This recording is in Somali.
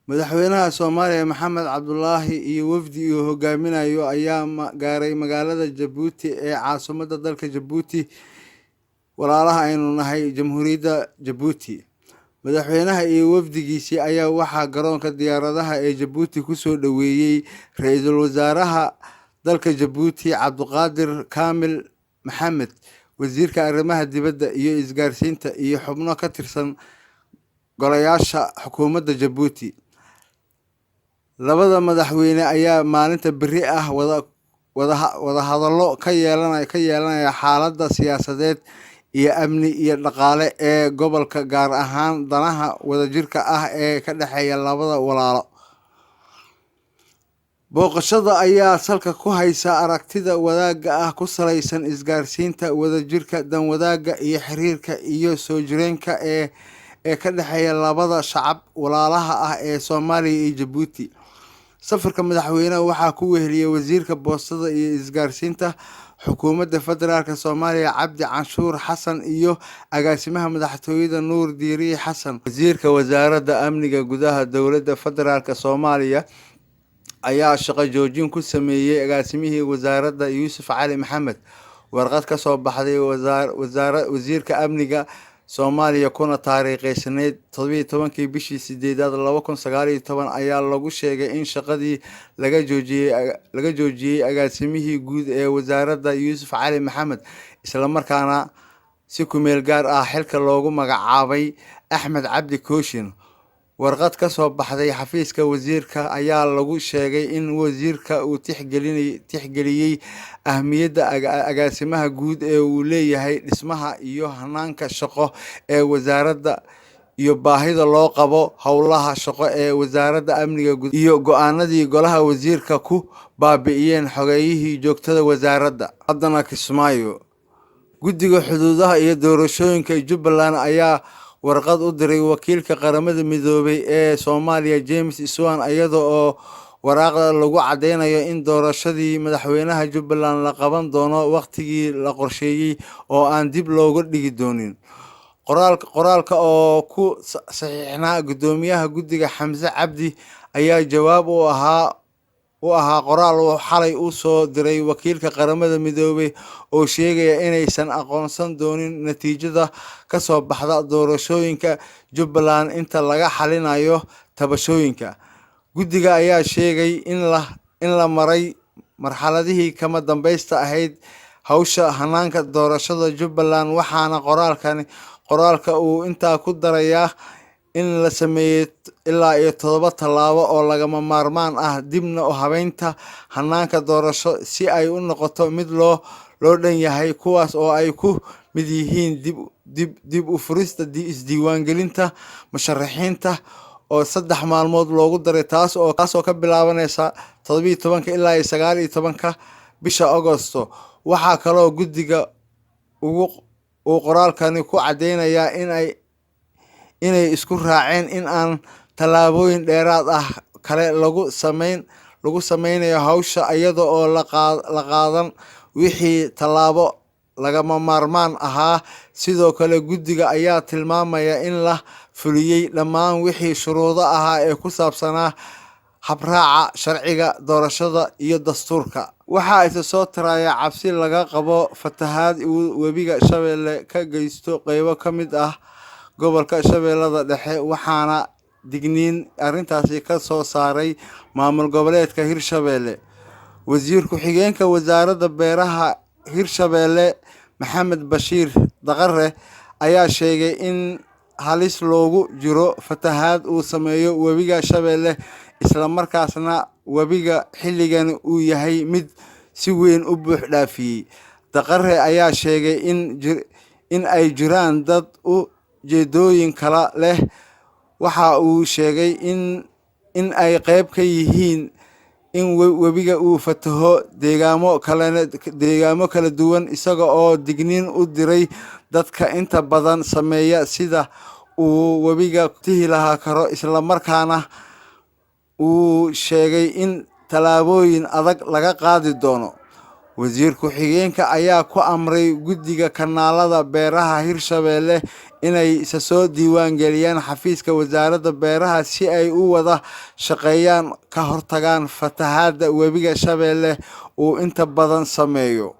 madaxweynaha Soomaaliya Maxamed Cabdullaahi iyo wafdi uu hogaaminayo ayaa gaaray magaalada Jabuuti ee caasimadda dalka Jabuuti. Walaalaha aynu nahay Jamhuuriyadda Jabuuti. Madaxweynaha iyo wafdigiisii ayaa waxaa garoonka diyaaradaha ee Jabuuti ku soo dhaweeyay Ra'iisul Wasaaraha dalka Jabuuti Cabdiqaadir Kaamil Maxamed, wasiirka arrimaha dibadda iyo isgaarsiinta iyo xubno ka tirsan golayaasha xukuumadda Jabuuti. Labada madaxweyne ayaa maalinta berri ah wada hadallo ka yeelanaya xaaladda siyaasadeed iyo amni iyo dhaqaale ee gobolka, gaar ahaan danaha wadajirka ah ee ka dhexeeya labada walaalo. Booqashada ayaa salka ku haysa aragtida wadaagga ah ku saleysan isgaarsiinta, wadajirka, dan wadaagga iyo xiriirka iyo soo jireenka ee ka dhexeeya labada shacab walaalaha ah ee Soomaaliya iyo Jabuuti. Safarka madaxweynaha waxaa ku weheliyay wasiirka boostada iyo isgaarsiinta xukuumadda federaalka Soomaaliya Cabdi Canshuur Xasan iyo agaasimaha madaxtooyada Nuur Diiri Xasan. Wasiirka wasaaradda amniga gudaha dowladda federaalka Soomaaliya ayaa shaqo joojin ku sameeyay agaasimihii wasaaradda Yuusuf Cali Maxamed. Warqad ka soo baxday wasiirka amniga Soomaaliya kuna taariikhaysneyd 17 bishii 8 2019 ayaa lagu sheegay in shaqadii laga joojiyay agaasimihii guud ee wasaaradda Yuusuf Cali Maxamed, isla markaana si ku meel gaar ah xilka loogu magacaabay Axmed Cabdi Kooshin. Warqad ka soo baxday xafiiska wasiirka ayaa lagu sheegay in wasiirka uu tixgeliyay ahmiyadda agaasimaha guud ee uu leeyahay dhismaha iyo hanaanka shaqo ee wasaaradda iyo baahida loo qabo howlaha shaqo ee wasaaradda amniga gudaha iyo go'aanadii golaha wasiirka ku baabi'iyeen xogeeyihii joogtada wasaaradda. Haddana Kismaayo, guddiga xuduudaha iyo doorashooyinka Jubbaland ayaa warqad u diray wakiilka qaramada midoobay ee Soomaaliya James Iswan iyada oo waraaqda lagu cadeynayo in doorashadii madaxweynaha Jubbaland la qaban doono waqtigii la qorsheeyay oo aan dib looga dhigi doonin. Qoraalka oo ku saxiixnaa gudoomiyaha guddiga Xamse Cabdi ayaa jawaab u ahaa qoraal uu xalay u soo diray wakiilka qaramada midoobay oo sheegaya inaysan aqoonsan doonin natiijada ka soo baxda doorashooyinka Jubbaland inta laga xalinayo tabashooyinka. Guddiga ayaa sheegay in la maray marxaladihii kama dambaysta ahayd hawsha hanaanka doorashada Jubbaland, waxaana qoraalka uu intaa ku darayaa in la sameeyay ilaa 7 tallaabo oo lagama maarmaan ah dibna u habeynta hanaanka doorasho si ay u noqoto mid loo dhan yahay, kuwaas oo ay ku mid yihiin dib u furista isdiiwaangelinta musharaxiinta oo 3 maalmood loogu daray taasoo ka bilaabanaysa 17 ilaa 19 bisha Agoosto. Waxaa kaloo guddiga uu qoraalkani ku cadeynayaa inay isku raaceen in aan tallaabooyin dheeraad ah kale lagu sameynayo hawsha iyada oo la qaadan wixii tallaabo lagama maarmaan ahaa. Sidoo kale guddiga ayaa tilmaamaya in la fuliyay dhammaan wixii shuruudo ahaa ee ku saabsanaa habraaca sharciga doorashada iyo dastuurka. Waxaa isa soo taraya cabsi laga qabo fatahaad uu webiga Shabeelle ka geysto qaybo ka mid ah gobolka Shabeellada Dhexe, waxaana digniin arrintaasi ka soo saaray maamul goboleedka Hirshabeelle. Wasiir ku-xigeenka wasaaradda beeraha Hirshabeelle Maxamed Bashiir Daqare ayaa sheegay in halis loogu jiro fatahaad uu sameeyo webiga Shabeelle, isla markaasna webiga xilligan uu yahay mid si weyn u buux dhaafiyay. Daqare ayaa sheegay in ay jiraan dad u jeedooyin kala leh. Waxa uu sheegay in ay qayb ka yihiin in webiga uu fataho deegaamo kala duwan, isaga oo digniin u diray dadka inta badan sameeya sida uu webiga tihi lahaa karo, isla markaana uu sheegay in tallaabooyin adag laga qaadi doono. wasiir ku-xigeenka ayaa ku amray guddiga kanaalada beeraha Hirshabelle inay isa soo diiwaan geliyaan xafiiska wasaaradda beeraha si ay u wada shaqeeyaan ka hortagaan fatahaadda webiga Shabeelle uu inta badan sameeyo.